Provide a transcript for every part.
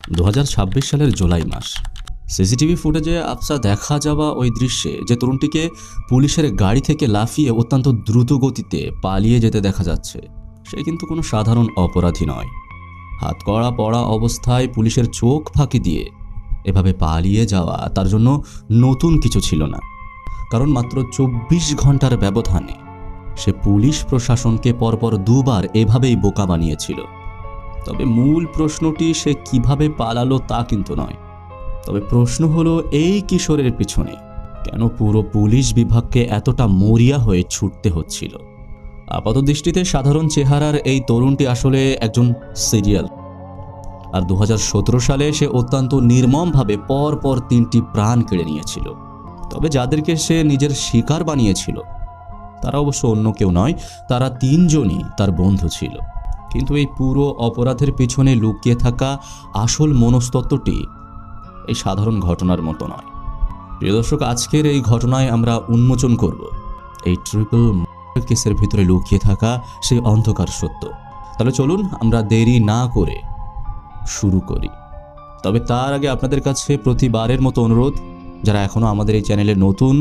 2026 সালের জুলাই মাস। সিসিটিভি ফুটেজে আফসা দেখা যাওয়া ওই দৃশ্যে যে তরুণটিকে পুলিশের গাড়ি থেকে লাফিয়ে অত্যন্ত দ্রুত গতিতে পালিয়ে যেতে দেখা যাচ্ছে, সে কিন্তু কোনো সাধারণ অপরাধী নয়। হাতকড়া পড়া অবস্থায় পুলিশের চোখ ফাঁকি দিয়ে এভাবে পালিয়ে যাওয়া তার জন্য নতুন কিছু ছিল না, কারণ মাত্র 24 ঘন্টার ব্যবধানে সে পুলিশ প্রশাসনকে পরপর দুবার এভাবেই বোকা বানিয়েছিল। তবে মূল প্রশ্নটি সে কিভাবে পালালো তা কিন্তু নয়। তবে প্রশ্ন হলো, এই কিশোরের পিছনে কেন পুরো পুলিশ বিভাগকে এতটা মরিয়া হয়ে ছুটতে হচ্ছিল? আপাতদৃষ্টিতে সাধারণ চেহারার এই তরুণটি আসলে একজন সিরিয়াল। আর 2017 সালে সে অত্যন্ত নির্মমভাবে পরপর 3টি প্রাণ কেড়ে নিয়েছিল। তবে যাদেরকে সে নিজের শিকার বানিয়েছিল তারা অবশ্য অন্য কেউ নয়, তারা 3 জনই তার বন্ধু ছিল। কিন্তু এই পুরো অপরাধের পিছনে লুকিয়ে থাকা আসল মনস্তত্ত্বটি এই সাধারণ ঘটনার মতো নয়। প্রিয় দর্শক, আজকের এই ঘটনায় আমরা উন্মোচন করব এই ট্রিপল কেসের ভিতরে লুকিয়ে থাকা সেই অন্ধকার সত্য। তাহলে চলুন আমরা দেরি না করে শুরু করি। তবে তার আগে আপনাদের কাছে প্রতিবারের মতো অনুরোধ, যারা এখনও আমাদের এই চ্যানেলে নতুন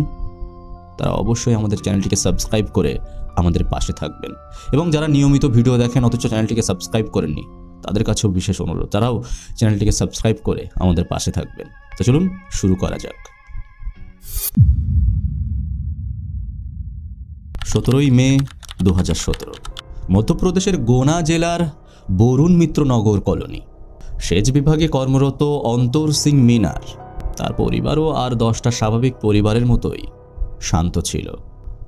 তারা অবশ্যই আমাদের চ্যানেলটিকে সাবস্ক্রাইব করে আমাদের পাশে থাকবেন, এবং যারা নিয়মিত ভিডিও দেখেন অথচ চ্যানেলটিকে সাবস্ক্রাইব করেননি তাদের কাছেও বিশেষ অনুরোধ, তারাও চ্যানেলটিকে সাবস্ক্রাইব করে আমাদের পাশে থাকবেন। তো চলুন শুরু করা যাক। 17 মে 2017, মধ্যপ্রদেশের গোনা জেলার বরুণ মিত্রনগর কলোনি। সেচ বিভাগে কর্মরত অন্তর সিং মিনার, তার পরিবারও আর 10টা স্বাভাবিক পরিবারের মতোই শান্ত ছিল।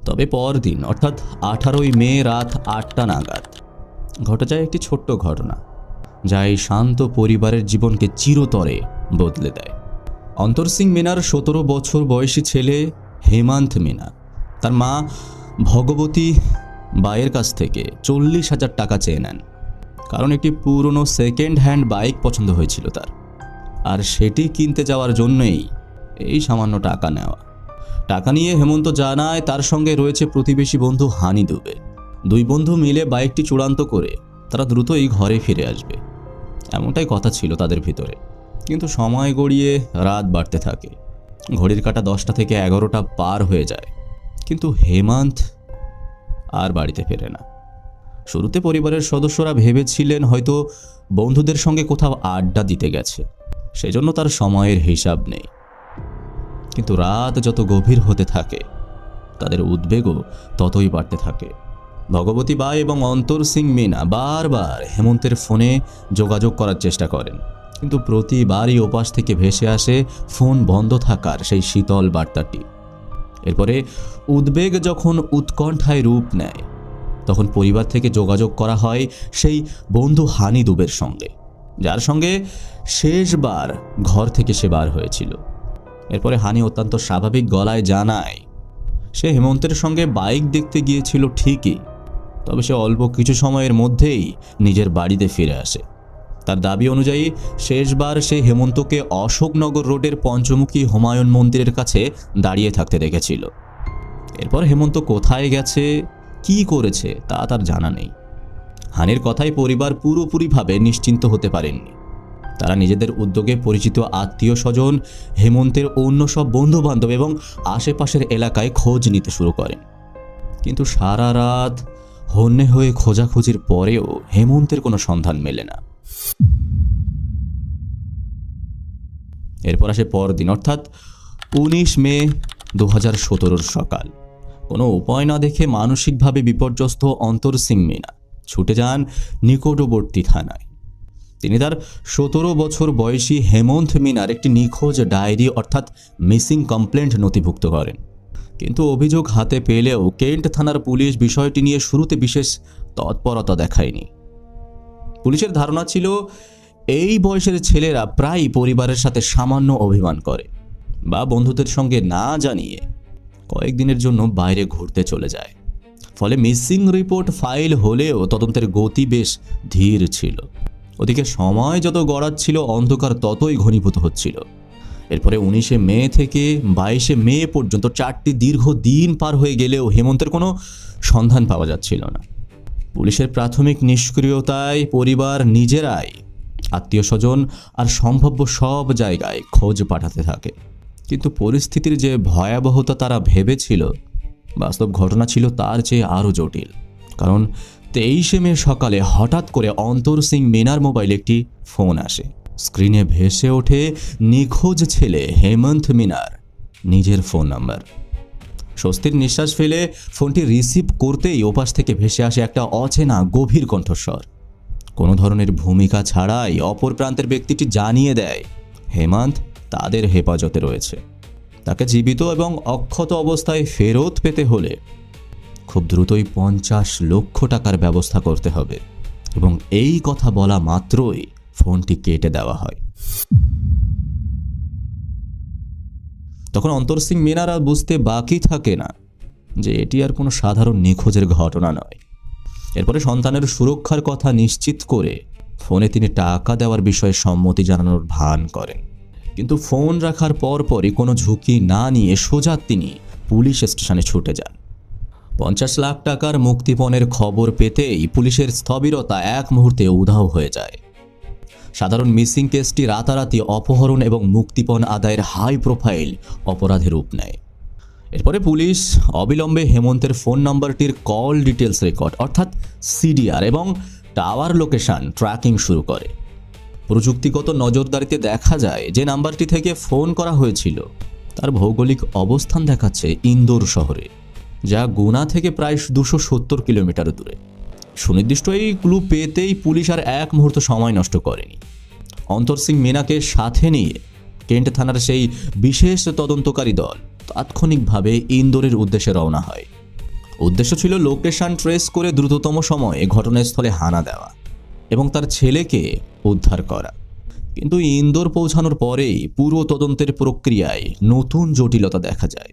তবে পরদিন অর্থাৎ 18 মে রাত 8টা নাগাদ ঘটে যায় একটি ছোট্ট ঘটনা, যা এই শান্ত পরিবারের জীবনকে চিরতরে বদলে দেয়। অন্তর সিং মিনার 17 বছর বয়সী ছেলে হেমন্ত মিনা তার মা ভগবতী বাইয়ের কাছ থেকে 40,000 টাকা চেয়ে নেন, কারণ একটি পুরনো সেকেন্ড হ্যান্ড বাইক পছন্দ হয়েছিল তার, আর সেটি কিনতে যাওয়ার জন্যই এই সামান্য টাকা নেওয়া। টাকা নিয়ে হেমন্ত জানায় তার সঙ্গে রয়েছে প্রতিবেশী বন্ধু হানি দুবে। 2 বন্ধু মিলে বাইকটি চূড়ান্ত করে তারা দ্রুতই ঘরে ফিরে আসবে, এমনটাই কথা ছিল তাদের ভিতরে। কিন্তু সময় গড়িয়ে রাত বাড়তে থাকে, ঘড়ির কাঁটা 10টা থেকে 11টা পার হয়ে যায়, কিন্তু হেমন্ত আর বাড়িতে ফেরে না। শুরুতে পরিবারের সদস্যরা ভেবেছিলেন হয়তো বন্ধুদের সঙ্গে কোথাও আড্ডা দিতে গেছে, সেজন্য তার সময়ের হিসাব নেই। কিন্তু রাত যত গভীর হতে থাকে তাদের উদ্বেগও ততই বাড়তে থাকে। ভগবতী বাই এবং অন্তর সিং মিনা বারবার হেমন্তের ফোনে যোগাযোগ করার চেষ্টা করেন, কিন্তু প্রতিবারই ওপাশ থেকে ভেসে আসে ফোন বন্ধ থাকার সেই শীতল বার্তাটি। এরপরে উদ্বেগ যখন উৎকণ্ঠায় রূপ নেয়, তখন পরিবার থেকে যোগাযোগ করা হয় সেই বন্ধু হানি দুবের সঙ্গে, যার সঙ্গে শেষবার ঘর থেকে সে বার হয়েছিল। এরপরে হানি অত্যন্ত স্বাভাবিক গলায় জানায় সে হেমন্তের সঙ্গে বাইক দেখতে গিয়েছিল ঠিকই, তবে সে অল্প কিছু সময়ের মধ্যেই নিজের বাড়িতে ফিরে আসে। তার দাবি অনুযায়ী শেষবার সে হেমন্তকে অশোকনগর রোডের পঞ্চমুখী হুমায়ুন মন্দিরের কাছে দাঁড়িয়ে থাকতে দেখেছিল। এরপর হেমন্ত কোথায় গেছে, কি করেছে তা তার জানা নেই। হানির কথায় পরিবার পুরোপুরিভাবে নিশ্চিন্ত হতে পারেননি। তারা নিজেদের উদ্যোগে পরিচিত আত্মীয় স্বজন, হেমন্তের অন্য সব বন্ধু বান্ধব এবং আশেপাশের এলাকায় খোঁজ নিতে শুরু করেন। কিন্তু সারা রাত হন্যে হয়ে খোঁজাখুঁজির পরেও হেমন্তের কোনো সন্ধান মেলে না। এরপর আসে পরদিন অর্থাৎ 19 মে 2017 সকাল। কোনো উপায় না দেখে মানসিকভাবে বিপর্যস্ত অন্তর সিং মিনা ছুটে যান নিকটবর্তী থানায়। তিনি তার 17 বছর বয়সী হেমন্ত মিনার একটি নিখোঁজ ডায়েরি অর্থাৎ মিসিং কমপ্লেন্ট নথিভুক্ত করেন। কিন্তু অভিযোগ হাতে পেলেও কেন্ট থানার পুলিশ বিষয়টি নিয়ে শুরুতে বিশেষ তৎপরতা দেখায়নি। পুলিশের ধারণা ছিল এই বয়সের ছেলেরা প্রায় পরিবারের সাথে সামান্য অভিমান করে বা বন্ধুদের সঙ্গে না জানিয়ে কয়েকদিনের জন্য বাইরে ঘুরতে চলে যায়। ফলে মিসিং রিপোর্ট ফাইল হলেও তদন্তের গতি বেশ ধীর ছিল। ওদিকে সময় যত গড়াচ্ছিল অন্ধকার ততই ঘনীভূত হচ্ছিল। এরপরে 19 মে থেকে 22 মে পর্যন্ত 4টি দীর্ঘ দিন পার হয়ে গেলেও হেমন্তের কোনো সন্ধান পাওয়া যাচ্ছিল না। পুলিশের প্রাথমিক নিষ্ক্রিয়তায় পরিবার নিজেরাই আত্মীয় স্বজন আর সম্ভাব্য সব জায়গায় খোঁজ পাঠাতে থাকে। কিন্তু পরিস্থিতির যে ভয়াবহতা তারা ভেবেছিল, বাস্তব ঘটনা ছিল তার চেয়ে আরও জটিল। কারণ 23শে মে সকালে হঠাৎ করে অন্তর সিং মিনার মোবাইলে একটি ফোন আসে। স্ক্রিনে ভেসে ওঠে নিখোঁজ ছেলে হেমন্ত মিনার নিজের ফোন নাম্বার। স্বস্তির নিঃশ্বাস ফেলে ফোনটি রিসিভ করতেই ওপাশ থেকে ভেসে আসে একটা অচেনা গভীর কণ্ঠস্বর। কোনো ধরনের ভূমিকা ছাড়াই অপর প্রান্তের ব্যক্তিটি জানিয়ে দেয় হেমন্ত তাদের হেফাজতে রয়েছে। তাকে জীবিত এবং অক্ষত অবস্থায় ফেরত পেতে হলে খুব দ্রুতই 50 লক্ষ টাকার ব্যবস্থা করতে হবে। এবং এই কথা বলা মাত্রই ফোনটি কেটে দেওয়া হয়। তখন অন্তর সিং মিনার আর বুঝতে বাকি থাকে না যে এটি আর কোনো সাধারণ নিখোঁজের ঘটনা নয়। এরপরে সন্তানের সুরক্ষার কথা নিশ্চিত করে ফোনে তিনি টাকা দেওয়ার বিষয়ে সম্মতি জানানোর ভান করেন। কিন্তু ফোন রাখার পরপরই কোনো ঝুঁকি না নিয়ে সোজা তিনি পুলিশ স্টেশনে ছুটে যান। 50 লাখ টাকার মুক্তিপণের খবর পেতেই পুলিশের স্থবিরতা এক মুহূর্তে উধাও হয়ে যায়। সাধারণ মিসিং কেসটি রাতারাতি অপহরণ এবং মুক্তিপণ আদায়ের হাই প্রোফাইল অপরাধের রূপ নেয়। এরপরে পুলিশ অবিলম্বে হেমন্তের ফোন নাম্বারটির কল ডিটেলস রেকর্ড অর্থাৎ সিডিআর এবং টাওয়ার লোকেশন ট্র্যাকিং শুরু করে। প্রযুক্তিগত নজরদারিতে দেখা যায় যে নাম্বারটি থেকে ফোন করা হয়েছিল তার ভৌগোলিক অবস্থান দেখাচ্ছে ইন্দোর শহরে, যা গুনা থেকে প্রায় 270 কিলোমিটার দূরে। সুনির্দিষ্ট এই ক্লু পেতেই পুলিশ আর এক মুহূর্ত সময় নষ্ট করেনি। অন্তর সিং মিনাকে সাথে নিয়ে কেন্ট থানার সেই বিশেষ তদন্তকারী দল তাৎক্ষণিকভাবে ইন্দোরের উদ্দেশ্যে রওনা হয়। উদ্দেশ্য ছিল লোকেশন ট্রেস করে দ্রুততম সময়ে ঘটনাস্থলে হানা দেওয়া এবং তার ছেলেকে উদ্ধার করা। কিন্তু ইন্দোর পৌঁছানোর পরেই পুরো তদন্তের প্রক্রিয়ায় নতুন জটিলতা দেখা যায়।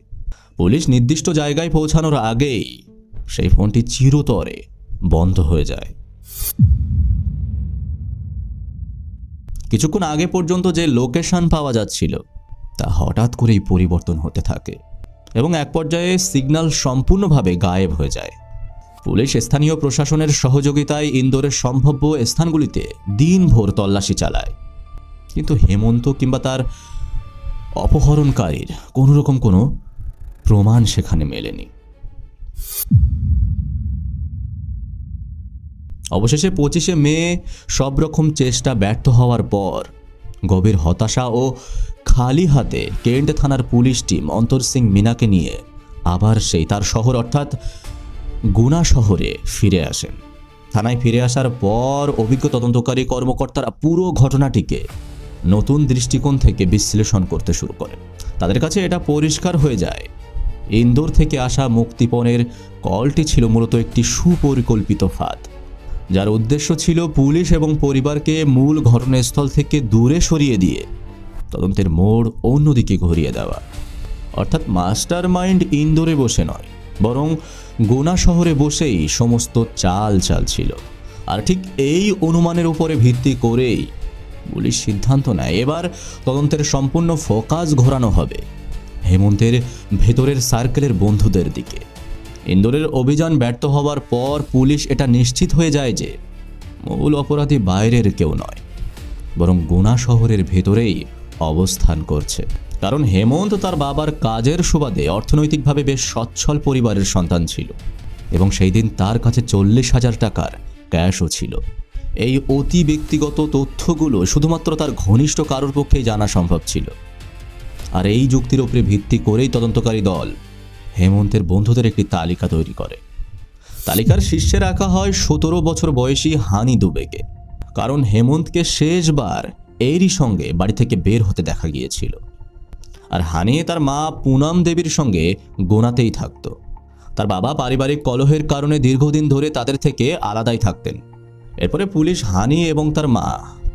পুলিশ নির্দিষ্ট জায়গায় পৌঁছানোর আগেই সেই ফোনটি চিরতরে বন্ধ হয়ে যায়। কিছুক্ষণ আগে পর্যন্ত যে লোকেশন পাওয়া যাচ্ছিল তা হঠাৎ করেই পরিবর্তন হতে থাকে এবং এক পর্যায়ে সিগন্যাল সম্পূর্ণভাবে গায়েব হয়ে যায়। পুলিশ স্থানীয় প্রশাসনের সহযোগিতায় ইন্দোরের সম্ভাব্য স্থানগুলিতে দিনভর তল্লাশি চালায়, কিন্তু হেমন্ত কিংবা তার অপহরণকারীর কোনোরকম কোনো প্রমাণ সেখানে মেলেনি। অবশেষে 25শে মে সব রকম চেষ্টা ব্যর্থ হওয়ার পর গভীর হতাশা ও খালি হাতে কেন্ট থানার পুলিশ টিম অন্তর সিং মিনাকে নিয়ে আবার সেই তার শহর অর্থাৎ গুনা শহরে ফিরে আসেন। থানায় ফিরে আসার পর অভিজ্ঞ তদন্তকারী কর্মকর্তারা পুরো ঘটনাটিকে নতুন দৃষ্টিকোণ থেকে বিশ্লেষণ করতে শুরু করেন। তাদের কাছে এটা পরিষ্কার হয়ে যায় ইন্দোর থেকে আসা মুক্তিপণের কলটি ছিল মূলত একটি সুপরিকল্পিত ফাঁদ, যার উদ্দেশ্য ছিল পুলিশ এবং পরিবারকে মূল ঘটনাস্থল থেকে দূরে সরিয়ে দিয়ে তদন্তের মোড় অন্যদিকে ঘুরিয়ে দেওয়া। অর্থাৎ মাস্টার মাইন্ড ইন্দোরে বসে নয়, বরং গুনা শহরে বসেই সমস্ত চাল ছিল। আর ঠিক এই অনুমানের উপরে ভিত্তি করেই পুলিশ সিদ্ধান্ত নেয় এবার তদন্তের সম্পূর্ণ ফোকাস ঘোরানো হবে হেমন্তের ভেতরের সার্কেলের বন্ধুদের দিকে। ইন্দোরের অভিযান ব্যর্থ হওয়ার পর পুলিশ এটা নিশ্চিত হয়ে যায় যে মূল অপরাধী বাইরের কেউ নয়, বরং গুনা শহরের ভেতরেই অবস্থান করছে। কারণ হেমন্ত তার বাবার কাজের সুবাদে অর্থনৈতিকভাবে বেশ সচ্ছল পরিবারের সন্তান ছিল এবং সেই দিন তার কাছে 40,000 টাকার ক্যাশও ছিল। এই অতি ব্যক্তিগত তথ্যগুলো শুধুমাত্র তার ঘনিষ্ঠ কারোর পক্ষেই জানা সম্ভব ছিল। আর এই যুক্তির উপরে ভিত্তি করেই তদন্তকারী দল হেমন্তের বন্ধুদের একটি তালিকা তৈরি করে। তালিকার শীর্ষে রাখা হয় 17 বছর বয়সী হানি দুবেকে, কারণ হেমন্তকে শেষবার এরই সঙ্গে বাড়ি থেকে বের হতে দেখা গিয়েছিল। আর হানি তার মা পুনাম দেবীর সঙ্গে গোনাতেই থাকত। তার বাবা পারিবারিক কলহের কারণে দীর্ঘদিন ধরে তাদের থেকে আলাদাই থাকতেন। এরপরে পুলিশ হানি এবং তার মা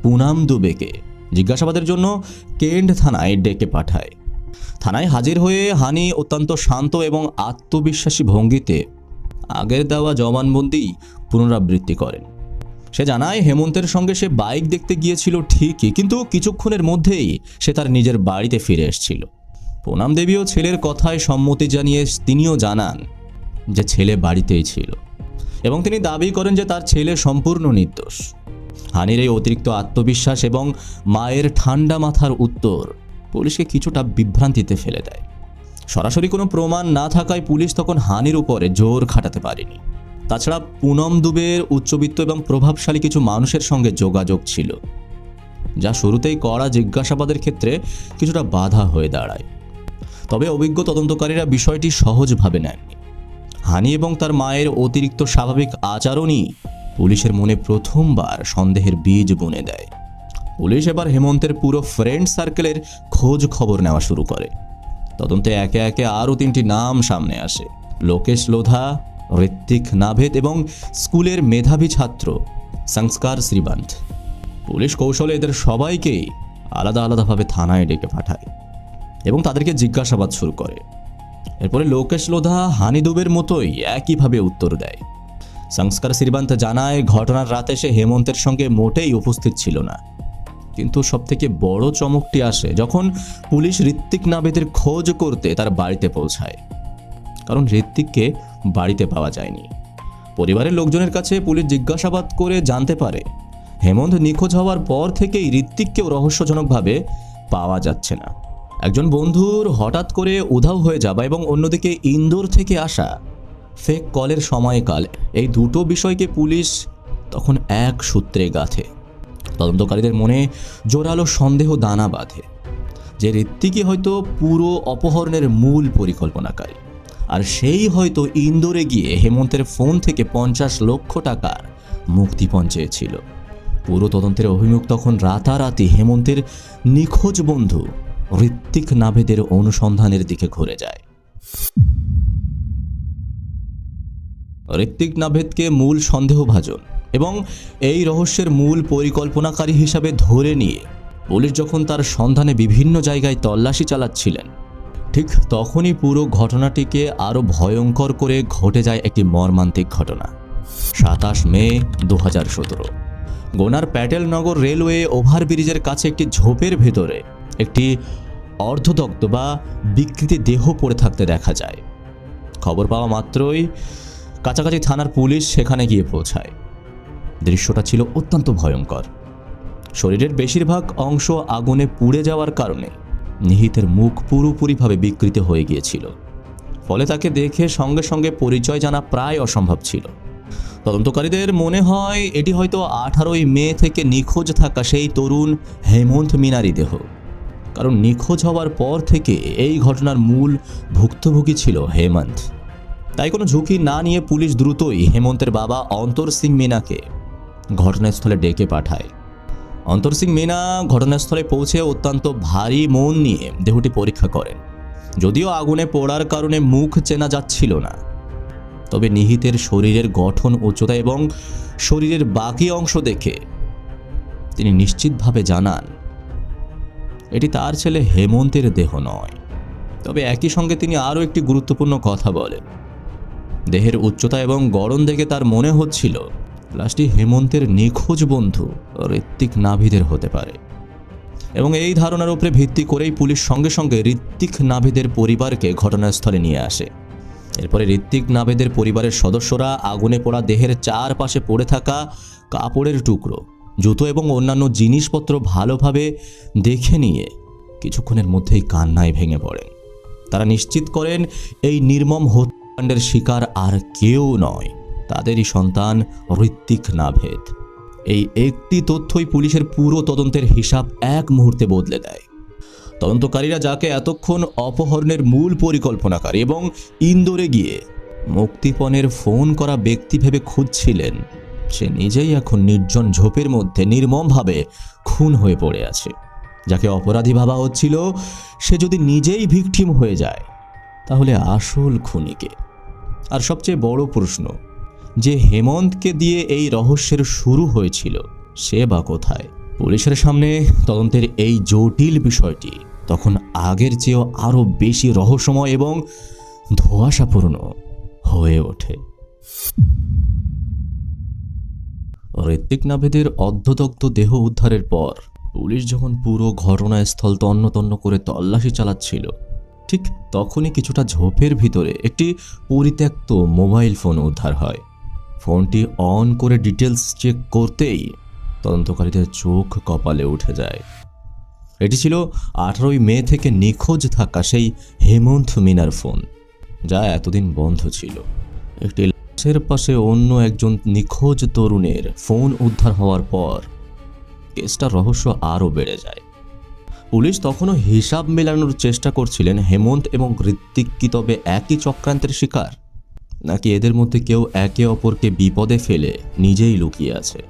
পুনাম দুবেকে জিজ্ঞাসাবাদের জন্য কেন্ট থানায় ডেকে পাঠায়। থানায় হাজির হয়ে হানি অত্যন্ত শান্ত এবং আত্মবিশ্বাসী ভঙ্গিতে আগের দেওয়া জবানবন্দি পুনরাবৃত্তি করেন। সে জানায় হেমন্তের সঙ্গে সে বাইক দেখতে গিয়েছিল ঠিকই, কিন্তু কিছুক্ষণের মধ্যেই সে তার নিজের বাড়িতে ফিরে এসেছিল। পুনাম দেবীও ছেলের কথায় সম্মতি জানিয়ে তিনিও জানান যে ছেলে বাড়িতেই ছিল এবং তিনি দাবি করেন যে তার ছেলে সম্পূর্ণ নির্দোষ। হানির এই অতিরিক্ত আত্মবিশ্বাস এবং মায়ের ঠান্ডা মাথার উত্তর পুলিশকে কিছুটা বিভ্রান্তিতে ফেলে দেয়। সরাসরি কোনো প্রমাণ না থাকায় পুলিশ তখন হানির উপরে জোর খাটাতে পারেনি। তাছাড়া পুনম দুবের উচ্চবিত্ত এবং প্রভাবশালী কিছু মানুষের সঙ্গে যোগাযোগ ছিল, যা শুরুতেই কড়া জিজ্ঞাসাবাদের ক্ষেত্রে কিছুটা বাধা হয়ে দাঁড়ায়। তবে অভিজ্ঞ তদন্তকারীরা বিষয়টি সহজভাবে নেননি। হানি এবং তার মায়ের অতিরিক্ত স্বাভাবিক আচরণই পুলিশের মনে প্রথমবার সন্দেহের বীজ বুনে দেয়। পুলিশ এবার হেমন্তের পুরো ফ্রেন্ড সার্কেলের খোঁজ খবর নেওয়া শুরু করে। তদন্তে একে একে আরও 3টি নাম সামনে আসে: লোকেশ লোধা, ঋত্বিক নাভেদ এবং স্কুলের মেধাবী ছাত্র সংস্কার শ্রীবান্ত। পুলিশ কৌশলে এদের সবাইকেই আলাদা আলাদাভাবে থানায় ডেকে পাঠায় এবং তাদেরকে জিজ্ঞাসাবাদ শুরু করে। এরপরে লোকেশ লোধা হানি দুবের মতোই একইভাবে উত্তর দেয়। সংস্কার শ্রীবান্ত জানায় ঘটনার রাতে সে হেমন্তের সঙ্গে মোটেই উপস্থিত ছিল না। কিন্তু সবথেকে বড় চমকটি আসে যখন পুলিশ ঋত্বিক নাভেদের খোঁজ করতে তার বাড়িতে পৌঁছায়, কারণ ঋত্বিককে বাড়িতে পাওয়া যায়নি। পরিবারের লোকজনের কাছে পুলিশ জিজ্ঞাসাবাদ করে জানতে পারে হেমন্ত নিখোঁজ হওয়ার পর থেকেই ঋত্বিককেও রহস্যজনকভাবে পাওয়া যাচ্ছে না। একজন বন্ধুর হঠাৎ করে উধাও হয়ে যাওয়া এবং অন্যদিকে ইন্দোর থেকে আসা ফেক কলের সময়কাল, এই দুটো বিষয়কে পুলিশ তখন এক সূত্রে গাঁথে। তদন্তকারীদের মনে জোরালো সন্দেহ দানা বাঁধে যে ঋত্বিকই হয়তো পুরো অপহরণের মূল পরিকল্পনাকারী, আর সেই হয়তো ইন্দোরে গিয়ে হেমন্তের ফোন থেকে 50 লক্ষ টাকার মুক্তিপণ চেয়েছিল। পুরো তদন্তের অভিমুখ তখন রাতারাতি হেমন্তের নিখোঁজ বন্ধু ঋত্বিক নাভেদের অনুসন্ধানের দিকে ঘুরে যায়। ঋত্বিক নাভেদকে মূল সন্দেহভাজন এবং এই রহস্যের মূল পরিকল্পনাকারী হিসাবে ধরে নিয়ে পুলিশ যখন তার সন্ধানে বিভিন্ন জায়গায় তল্লাশি চালাচ্ছিলেন, ঠিক তখনই পুরো ঘটনাটিকে আরও ভয়ঙ্কর করে ঘটে যায় একটি মর্মান্তিক ঘটনা। 27 মে 2017 গোনার প্যাটেলনগর রেলওয়ে ওভারব্রিজের কাছে একটি ঝোপের ভেতরে একটি অর্ধদগ্ধ বা বিকৃত দেহ পড়ে থাকতে দেখা যায়। খবর পাওয়া মাত্রই কাছাকাছি থানার পুলিশ সেখানে গিয়ে পৌঁছায়। দৃশ্যটা ছিল অত্যন্ত ভয়ঙ্কর। শরীরের বেশিরভাগ অংশ আগুনে পুড়ে যাওয়ার কারণে নিহিতের মুখ পুরোপুরিভাবে বিকৃত হয়ে গিয়েছিল, ফলে তাকে দেখে সঙ্গে সঙ্গে পরিচয় জানা প্রায় অসম্ভব ছিল। তদন্তকারীদের মনে হয় এটি হয়তো 18 মে থেকে নিখোঁজ থাকা সেই তরুণ হেমন্ত মিনারই দেহ, কারণ নিখোঁজ হওয়ার পর থেকে এই ঘটনার মূল ভুক্তভোগী ছিল হেমন্ত। তাই কোনো ঝুঁকি না নিয়ে পুলিশ দ্রুতই হেমন্তের বাবা অন্তর সিং মিনাকে ঘটনাস্থলে ডেকে পাঠায়। অন্তর সিং মিনা ঘটনাস্থলে পৌঁছে অত্যন্ত ভারী মন নিয়ে দেহটি পরীক্ষা করেন। যদিও আগুনে পোড়ার কারণে মুখ চেনা যাচ্ছিল না, তবে নিহিতের শরীরের গঠন, উচ্চতা এবং শরীরের বাকি অংশ দেখে তিনি নিশ্চিতভাবে জানান এটি তার ছেলে হেমন্তের দেহ নয়। তবে একই সঙ্গে তিনি আরও একটি গুরুত্বপূর্ণ কথা বলেন। দেহের উচ্চতা এবং গড়ন দেখে তার মনে হচ্ছিল লাশটি হেমন্তের নিখোঁজ বন্ধু ঋত্বিক নাভিদের হতে পারে, এবং এই ধারণার উপরে ভিত্তি করেই পুলিশ সঙ্গে সঙ্গে ঋত্বিক নাভিদের পরিবারকে ঘটনাস্থলে নিয়ে আসে। এরপরে ঋত্বিক নাভিদের পরিবারের সদস্যরা আগুনে পোড়া দেহের চারপাশে পড়ে থাকা কাপড়ের টুকরো, জুতো এবং অন্যান্য জিনিসপত্র ভালোভাবে দেখে নিয়ে কিছুক্ষণের মধ্যেই কান্নায় ভেঙে পড়েন। তারা নিশ্চিত করেন এই নির্মম হত্যাকাণ্ডের শিকার আর কেউ নয়, তাদেরই সন্তান ঋত্বিক নাভেদ। এই একটি তথ্যই পুলিশের পুরো তদন্তের হিসাব এক মুহূর্তে বদলে দেয়। তদন্তকারীরা যাকে এতক্ষণ অপহরণের মূল পরিকল্পনাকারী এবং ইন্দোরে গিয়ে মুক্তিপণের ফোন করা ব্যক্তি ভেবে খুঁজছিলেন, সে নিজেই এখন নির্জন ঝোপের মধ্যে নির্মমভাবে খুন হয়ে পড়ে আছে। যাকে অপরাধী ভাবা হচ্ছিল, সে যদি নিজেই ভিকটিম হয়ে যায় তাহলে আসল খুনিকে? আর সবচেয়ে বড় প্রশ্ন, যে হেমন্তকে দিয়ে এই রহস্যের শুরু হয়েছিল, সে বা কোথায়? পুলিশের সামনে তদন্তের এই জটিল বিষয়টি তখন আগের চেয়েও আরও বেশি রহস্যময় এবং ধোঁয়াশাপূর্ণ হয়ে ওঠে। ঋত্বিক নাভেদের অর্ধদগ্ধ দেহ উদ্ধারের পর পুলিশ যখন পুরো ঘটনাস্থল তন্ন করে তল্লাশি চালাচ্ছিল, ঠিক তখনই কিছুটা ঝোপের ভিতরে একটি পরিত্যক্ত মোবাইল ফোন উদ্ধার হয়। ফোনটি অন করে ডিটেলস চেক করতেই তদন্তকারীদের চোখ কপালে উঠে যায়। এটি ছিল 18 মে থেকে নিখোঁজ থাকা সেই হেমন্ত মিনার ফোন, যা এতদিন বন্ধ ছিল। একটি লাশের পাশে অন্য একজন নিখোঁজ তরুণের ফোন উদ্ধার হওয়ার পর কেসটার রহস্য আরও বেড়ে যায়। পুলিশ তখনও হিসাব মেলানোর চেষ্টা করছিলেন হেমন্ত এবং ঋত্বিক কি তবে একই চক্রান্তের শিকার, নাকি এদের মধ্যে কেউ একে অপরকে বিপদে ফেলে নিজেই লুকিয়ে আছে।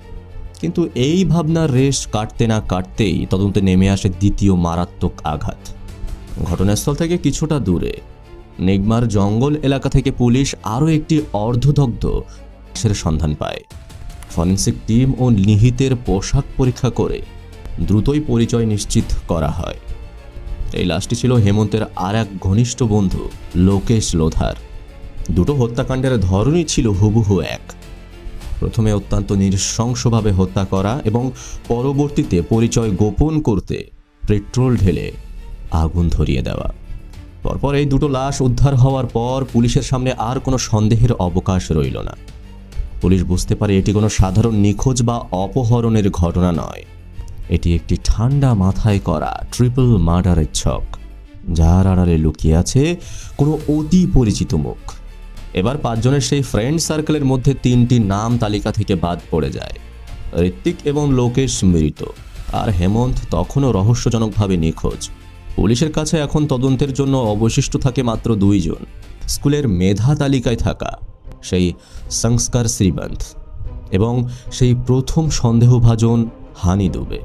কিন্তু এই ভাবনার রেশ কাটতে না কাটতেই তদন্তে নেমে আসে দ্বিতীয় মারাত্মক আঘাত। ঘটনাস্থল থেকে কিছুটা দূরে নেগমার জঙ্গল এলাকা থেকে পুলিশ আরও একটি অর্ধদগ্ধ লাশের সন্ধান পায়। ফরেনসিক টিম ও নিহিতের পোশাক পরীক্ষা করে দ্রুতই পরিচয় নিশ্চিত করা হয়। এই লাশটি ছিল হেমন্তের আর এক ঘনিষ্ঠ বন্ধু লোকেশ লোধার। দুটো হত্যাকাণ্ডের ধরনই ছিল হুবহু এক। প্রথমে অত্যন্ত নৃশংসভাবে হত্যা করা এবং পরবর্তীতে পরিচয় গোপন করতে পেট্রোল ঢেলে আগুন ধরিয়ে দেওয়া। পরপর এই দুটো লাশ উদ্ধার হওয়ার পর পুলিশের সামনে আর কোনো সন্দেহের অবকাশ রইল না। পুলিশ বুঝতে পারে এটি কোনো সাধারণ নিখোঁজ বা অপহরণের ঘটনা নয়, এটি একটি ঠান্ডা মাথায় করা ট্রিপল মার্ডারের ছক, যার আড়ালে লুকিয়ে আছে কোনো অতি পরিচিত মুখ। এবার 5 জনের সেই ফ্রেন্ড সার্কেলের মধ্যে 3টি নাম তালিকা থেকে বাদ পড়ে যায়। ঋত্বিক এবং লোকেশ মৃত, আর হেমন্ত তখনও রহস্যজনকভাবে নিখোঁজ। পুলিশের কাছে এখন তদন্তের জন্য অবশিষ্ট থাকে মাত্র 2 জন, স্কুলের মেধা তালিকায় থাকা সেই সংস্কার শ্রীবন্ত এবং সেই প্রথম সন্দেহভাজন হানি দুবে।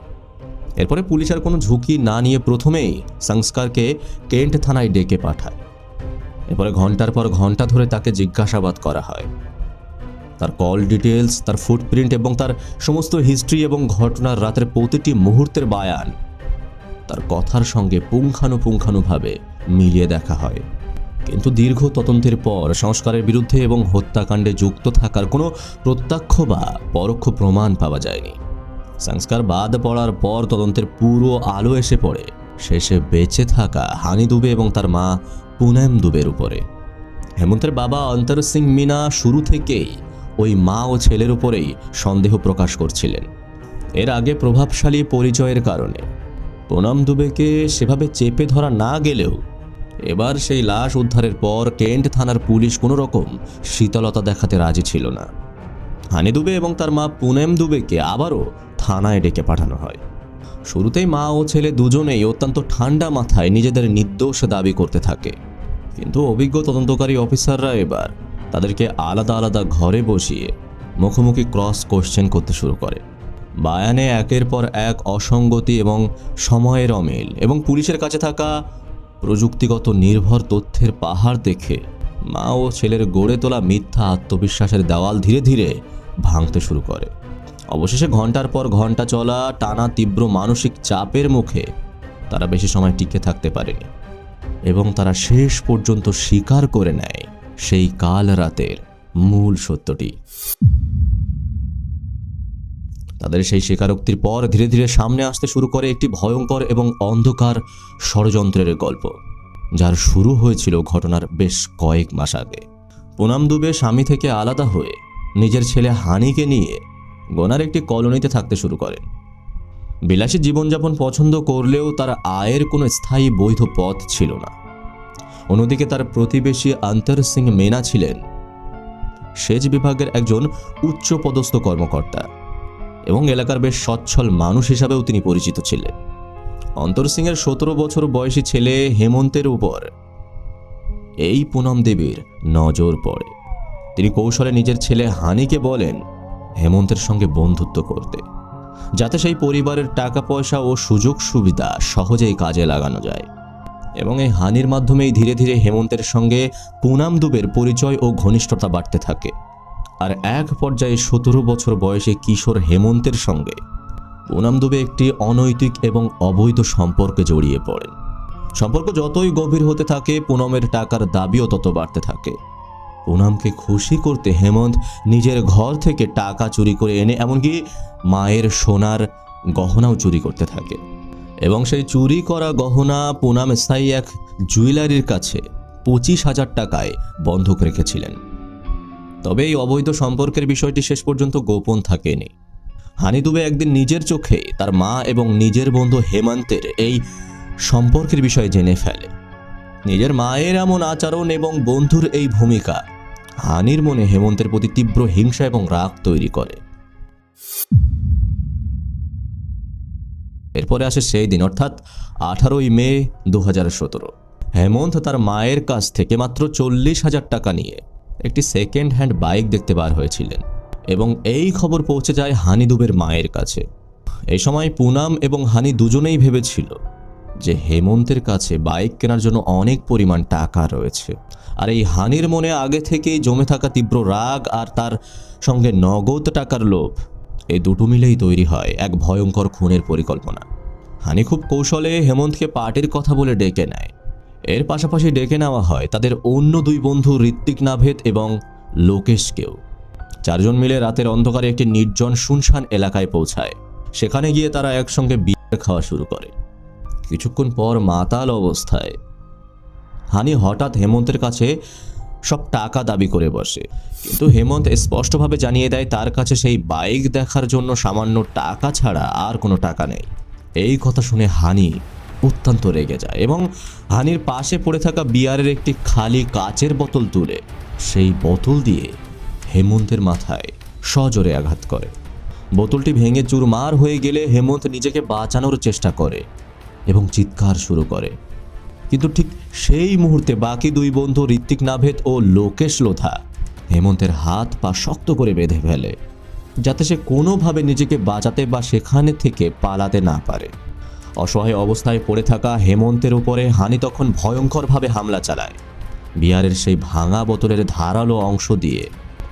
এরপরে পুলিশ আর কোনো ঝুঁকি না নিয়ে প্রথমেই সংস্কারকে কেন্ট থানায় ডেকে পাঠায়। এরপরে ঘন্টার পর ঘন্টা ধরে তাকে জিজ্ঞাসাবাদ করা হয়। তার কল ডিটেলস, তার ফুটপ্রিন্ট এবং তার সমস্ত হিস্ট্রি এবং ঘটনার রাতের প্রতিটি মুহূর্তের বায়ান তার কথার সঙ্গে পুঙ্খানুপুঙ্খানুভাবে মিলিয়ে দেখা হয়। কিন্তু দীর্ঘ তদন্তের পর সংস্কারের বিরুদ্ধে এবং হত্যাকাণ্ডে যুক্ত থাকার কোনো প্রত্যক্ষ বা পরোক্ষ প্রমাণ পাওয়া যায়নি। সংস্কার বাদ পড়ার পর তদন্তের পুরো আলো এসে পড়ে শেষে বেঁচে থাকা হানি দুবে এবং তার মা পুনম দুবের উপরে। হেমন্তের বাবা অন্তর সিং মিনা শুরু থেকেই ওই মা ও ছেলের উপরেই সন্দেহ প্রকাশ করছিলেন। এর আগে প্রভাবশালী পরিচয়ের কারণে পুনম দুবেকে সেভাবে চেপে ধরা না গেলেও এবার সেই লাশ উদ্ধারের পর কেন্ট থানার পুলিশ কোনো রকম শীতলতা দেখাতে রাজি ছিল না। হানি দুবে এবং তার মা পুনম দুবেকে আবারও থানায় ডেকে পাঠানো হয়। শুরুতেই মা ও ছেলে দুজনেই অত্যন্ত ঠান্ডা মাথায় নিজেদের নির্দোষ দাবি করতে থাকে, কিন্তু অভিজ্ঞ তদন্তকারী অফিসাররা এবার তাদেরকে আলাদা আলাদা ঘরে বসিয়ে মুখোমুখি ক্রস কোশ্চেন করতে শুরু করে। বায়ানে একের পর এক অসঙ্গতি এবং সময়ের অমিল এবং পুলিশের কাছে থাকা প্রযুক্তিগত নির্ভর তথ্যের পাহাড় দেখে মা ও ছেলের গড়ে তোলা মিথ্যা আত্মবিশ্বাসের দেওয়াল ধীরে ধীরে ভাঙতে শুরু করে। অবশেষে ঘন্টার পর ঘন্টা চলা টানা তীব্র মানসিক চাপের মুখে তারা বেশি সময় টিকে থাকতে পারেনি এবং তারা শেষ পর্যন্ত স্বীকার করে নেয় সেই কাল রাতের মূল সত্যটি। তাদের সেই স্বীকারোক্তির পর ধীরে ধীরে সামনে আসতে শুরু করে একটি ভয়ঙ্কর এবং অন্ধকার ষড়যন্ত্রের গল্প, যার শুরু হয়েছিল ঘটনার বেশ কয়েক মাস আগে। পুনম দুবে স্বামী থেকে আলাদা হয়ে নিজের ছেলে হানিকে নিয়ে গোনার একটি কলোনিতে থাকতে শুরু করেন। বিলাসী জীবনযাপন পছন্দ করলেও তার আয়ের কোনো স্থায়ী বৈধ পথ ছিল না। অন্যদিকে তার প্রতিবেশী অন্তর সিং মেনা ছিলেন সেচ বিভাগের একজন উচ্চপদস্থ কর্মকর্তা এবং এলাকার বেশ সচ্ছল মানুষ হিসাবেও তিনি পরিচিত ছিলেন। অন্তর সিং এর 17 বছর বয়সী ছেলে হেমন্তের উপর এই পুনম দেবীর নজর পড়ে। তিনি কৌশলে নিজের ছেলে হানিকে বলেন হেমন্তের সঙ্গে বন্ধুত্ব করতে, যাতে সেই পরিবারের টাকা পয়সা ও সুযোগ সুবিধা সহজেই কাজে লাগানো যায়। এবং এই হানির মাধ্যমেই ধীরে ধীরে হেমন্তের সঙ্গে পুনম দুবের পরিচয় ও ঘনিষ্ঠতা বাড়তে থাকে। আর এক পর্যায়ে 17 বছর বয়সী কিশোর হেমন্তের সঙ্গে পুনম দুবে একটি অনৈতিক এবং অবৈধ সম্পর্কে জড়িয়ে পড়েন। সম্পর্ক যতই গভীর হতে থাকে পুনমের টাকার দাবিও তত বাড়তে থাকে। পুনমকে খুশি করতে হেমন্ত নিজের ঘর থেকে টাকা চুরি করে এনে এমনকি মায়ের সোনার গহনাও চুরি করতে থাকে এবং সেই চুরি করা গহনা পুনম স্থায়ী এক জুয়েলারির কাছে 25,000 টাকায় বন্ধক রেখেছিলেন। তবে এই অবৈধ সম্পর্কের বিষয়টি শেষ পর্যন্ত গোপন থাকেনি। হানি দুবে একদিন নিজের চোখে তার মা এবং নিজের বন্ধু হেমন্তের এই সম্পর্কের বিষয়ে জেনে ফেলে। নিজের মায়ের এমন আচরণ এবং বন্ধুর এই ভূমিকা হানির মনে হেমন্তের প্রতি তীব্র হিংসা এবং রাগ তৈরি করে। এরপরে আসে সেই দিন, অর্থাৎ 18ই মে 2017। হেমন্ত তার মায়ের কাছ থেকে মাত্র 40,000 টাকা নিয়ে একটি সেকেন্ড হ্যান্ড বাইক দেখতে বার হয়েছিলেন এবং এই খবর পৌঁছে যায় হানি দুবের মায়ের কাছে। এই সময় পুনাম এবং হানি দুজনেই ভেবেছিল যে হেমন্তের কাছে বাইক কেনার জন্য অনেক পরিমাণ টাকা রয়েছে, আর এই হানির মনে আগে থেকেই জমে থাকা তীব্র রাগ আর তার সঙ্গে নগদ টাকার লোভ, এই দুটো মিলেই তৈরি হয় এক ভয়ঙ্কর খুনের পরিকল্পনা। হানি খুব কৌশলে হেমন্তকে পার্টির কথা বলে ডেকে নেয়। এর পাশাপাশি ডেকে নেওয়া হয় তাদের অন্য দুই বন্ধু ঋত্বিক নাভেদ এবং লোকেশকেও। চারজন মিলে রাতের অন্ধকারে একটি নির্জন শুনশান এলাকায় পৌঁছায়। সেখানে গিয়ে তারা একসঙ্গে বিয়ার খাওয়া শুরু করে। কিছুক্ষণ পর মাতাল অবস্থায় হানি হঠাৎ হেমন্তের কাছে সব টাকা দাবি করে বসে, কিন্তু হেমন্ত স্পষ্টভাবে জানিয়ে দেয় তার কাছে সেই বাইক দেখার জন্য সামান্য টাকা ছাড়া আর কোনো টাকা নেই। এই কথা শুনে হানি অত্যন্ত রেগে যায় এবং হানির পাশে পড়ে থাকা বিয়ারের একটি খালি কাচের বোতল তুলে সেই বোতল দিয়ে হেমন্তের মাথায় সজোরে আঘাত করে। বোতলটি ভেঙে চুরমার হয়ে গেলে হেমন্ত নিজেকে বাঁচানোর চেষ্টা করে এবং চিৎকার শুরু করে, কিন্তু ঠিক সেই মুহূর্তে বাকি দুই বন্ধু ঋত্বিক নাভেদ ও লোকেশ লোধা হেমন্তের হাত পা শক্ত করে বেঁধে ফেলে, যাতে সে কোনোভাবে নিজেকে বাঁচাতে বা সেখানে থেকে পালাতে না পারে। অসহায় অবস্থায় পড়ে থাকা হেমন্তের উপরে হানি তখন ভয়ঙ্করভাবে হামলা চালায়। বিয়ারের সেই ভাঙা বোতলের ধারালো অংশ দিয়ে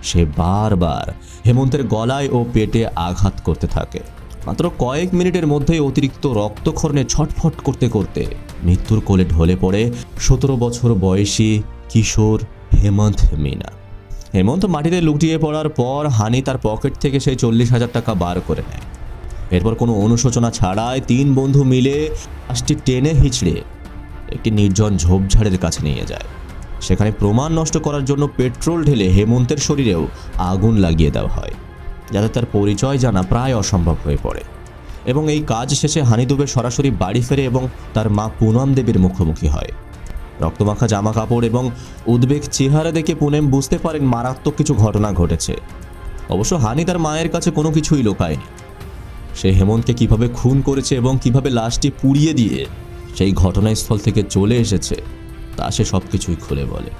সে বারবার হেমন্তের গলায় ও পেটে আঘাত করতে থাকে। মাত্র কয়েক মিনিটের মধ্যেই অতিরিক্ত রক্তক্ষরণে ছটফট করতে করতে মৃত্যুর কোলে ঢলে পড়ে 17 বছর বয়সী কিশোর হেমন্ত মিনা। হেমন্ত মাটিতে লুটিয়ে পড়ার পর হানি তার পকেট থেকে সেই 40,000 টাকা বার করে নেয়। এরপর কোনো অনুশোচনা ছাড়াই তিন বন্ধু মিলে লাশটি টেনে হিঁচড়ে একটি নির্জন ঝোপঝাড়ের কাছে নিয়ে যায়। সেখানে প্রমাণ নষ্ট করার জন্য পেট্রোল ঢেলে হেমন্তের শরীরেও আগুন লাগিয়ে দেওয়া হয়, যাতে তার পরিচয় জানা প্রায় অসম্ভব হয়ে পড়ে। এবং এই কাজ শেষে হানি দুবে সরাসরি বাড়ি ফেরে এবং তার মা পুনম দেবীর মুখোমুখি হয়। রক্তমাখা জামা কাপড় এবং উদ্বেগ চেহারা দেখে পুনম বুঝতে পারেন মারাত্মক কিছু ঘটনা ঘটেছে। অবশ্য হানি তার মায়ের কাছে কোনো কিছুই লোকায়নি। সে হেমন্তকে কিভাবে খুন করেছে এবং কিভাবে লাশটি পুড়িয়ে দিয়ে সেই ঘটনাস্থল থেকে চলে এসেছে তা সে সব কিছুই খুলে বলে।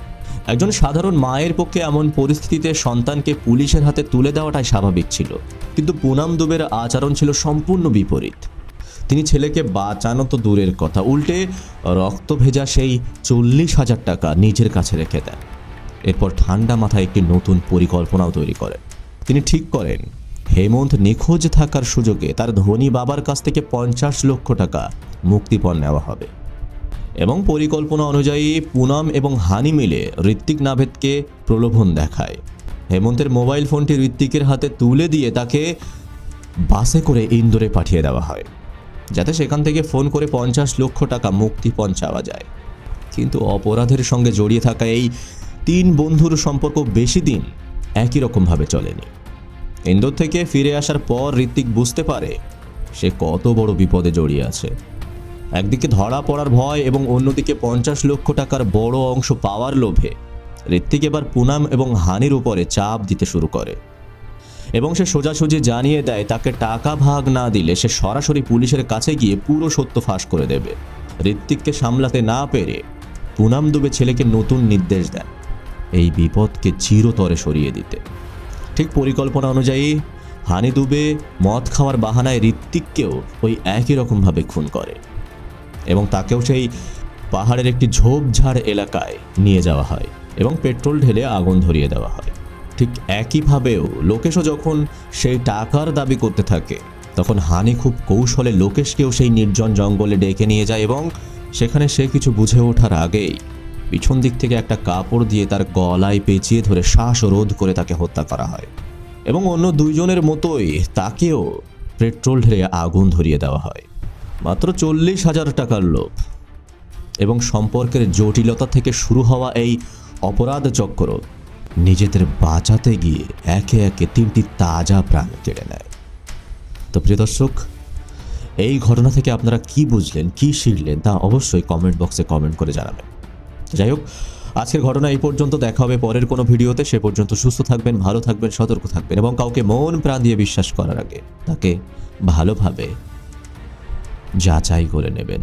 একজন সাধারণ মায়ের পক্ষে এমন পরিস্থিতিতে সন্তানকে পুলিশের হাতে তুলে দেওয়াটাই স্বাভাবিক ছিল, কিন্তু পুনম দুবের আচরণ ছিল সম্পূর্ণ বিপরীত। তিনি ছেলেকে বাঁচানো তো দূরের কথা, উল্টে রক্ত ভেজা সেই 40,000 টাকা নিজের কাছে রেখে দেন। এরপর ঠান্ডা মাথায় একটি নতুন পরিকল্পনাও তৈরি করেন। তিনি ঠিক করেন হেমন্ত নিখোঁজ থাকার সুযোগে তার ধনী বাবার কাছ থেকে 50 লক্ষ টাকা মুক্তিপণ নেওয়া হবে এবং পরিকল্পনা অনুযায়ী পুনম এবং হানি মিলে ঋত্বিক নাভেদকে প্রলোভন দেখায়। হেমন্তের মোবাইল ফোনটি ঋত্বিকের হাতে তুলে দিয়ে তাকে বাসে করে ইন্দোরে পাঠিয়ে দেওয়া হয়, যাতে সেখান থেকে ফোন করে 50 লক্ষ টাকা মুক্তিপণ চাওয়া যায়। কিন্তু অপরাধের সঙ্গে জড়িয়ে থাকা এই তিন বন্ধুর সম্পর্ক বেশি দিন একই রকমভাবে চলেনি। ইন্দোর থেকে ফিরে আসার পর ঋত্বিক বুঝতে পারে সে কত বড় বিপদে জড়িয়ে আছে। একদিকে ধরা পড়ার ভয় এবং অন্যদিকে 50 লক্ষ টাকার বড় অংশ পাওয়ার লোভে ঋত্বিক এবার পুনম এবং হানির উপরে চাপ দিতে শুরু করে এবং সে সোজাসুজি জানিয়ে দেয় তাকে টাকা ভাগ না দিলে সে সরাসরি পুলিশের কাছে গিয়ে পুরো সত্য ফাঁস করে দেবে। ঋত্বিককে সামলাতে না পেরে পুনম দুবে ছেলেকে নতুন নির্দেশ দেন এই বিপদকে চিরতরে সরিয়ে দিতে। ঠিক পরিকল্পনা অনুযায়ী হানি দুবে মদ খাওয়ার বাহানায় ঋত্বিককেও ওই একই রকমভাবে খুন করে এবং তাকেও সেই পাহাড়ের একটি ঝোপঝাড় এলাকায় নিয়ে যাওয়া হয় এবং পেট্রোল ঢেলে আগুন ধরিয়ে দেওয়া হয়। ঠিক একইভাবেও লোকেশও যখন সেই টাকার দাবি করতে থাকে তখন হানি খুব কৌশলে লোকেশকেও সেই নির্জন জঙ্গলে ডেকে নিয়ে যায় এবং সেখানে সে কিছু বুঝে ওঠার আগেই পিছন দিক থেকে একটা কাপড় দিয়ে তার গলায় পেঁচিয়ে ধরে শ্বাসরোধ করে তাকে হত্যা করা হয় এবং অন্য দুইজনের মতোই তাকেও পেট্রোল ঢেলে আগুন ধরিয়ে দেওয়া হয়। মাত্র 40,000 টাকার লোভ এবং সম্পর্কের জটিলতা থেকে শুরু হওয়া এই অপরাধ চক্র নিজেদের বাঁচাতে গিয়ে একে একে তিনটি তাজা প্রাণ কেড়ে নেয়। তো প্রিয় দর্শক, এই ঘটনা থেকে আপনারা কি বুঝলেন, কি শিখলেন তা অবশ্যই কমেন্ট বক্সে কমেন্ট করে জানাবেন। যাই হোক, আজকের ঘটনা এই পর্যন্ত। দেখা হবে পরের কোনো ভিডিওতে। সে পর্যন্ত সুস্থ থাকবেন, ভালো থাকবেন, সতর্ক থাকবেন এবং কাউকে মন প্রাণ দিয়ে বিশ্বাস করার আগে তাকে ভালোভাবে যাচাই করে নেবেন।